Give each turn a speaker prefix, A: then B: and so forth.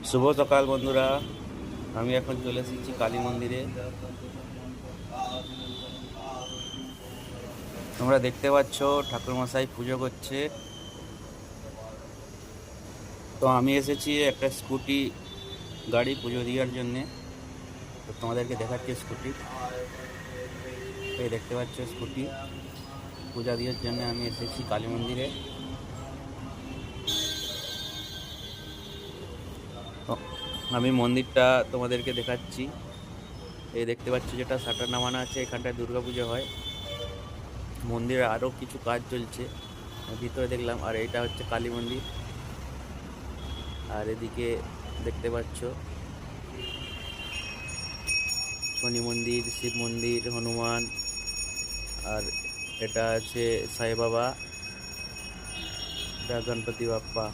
A: শুভ সকাল বন্ধুরা। আমি এখন চলে এসেছি কালী মন্দিরে। তোমরা দেখতে পাচ্ছ ঠাকুরমশাই পুজো করছে। তো আমি এসেছি একটা স্কুটি গাড়ি পুজো দেওয়ার জন্যে। তো তোমাদেরকে দেখাচ্ছি স্কুটি। এই দেখতে পাচ্ছ স্কুটি পূজা দেওয়ার জন্য আমি এসেছি কালী মন্দিরে। তো আমি মন্দিরটা তোমাদেরকে দেখাচ্ছি। এই দেখতে পাচ্ছ যেটা শাটার নামানো আছে, এখানটায় দুর্গাপুজো হয়। মন্দিরে আরও কিছু কাজ চলছে ভিতরে দেখলাম। আর এটা হচ্ছে কালী মন্দির। আর এদিকে দেখতে পাচ্ছ শনি মন্দির, শিব মন্দির, হনুমান। আর এটা আছে সাই বাবা, এটা গণপতি বাপ্পা।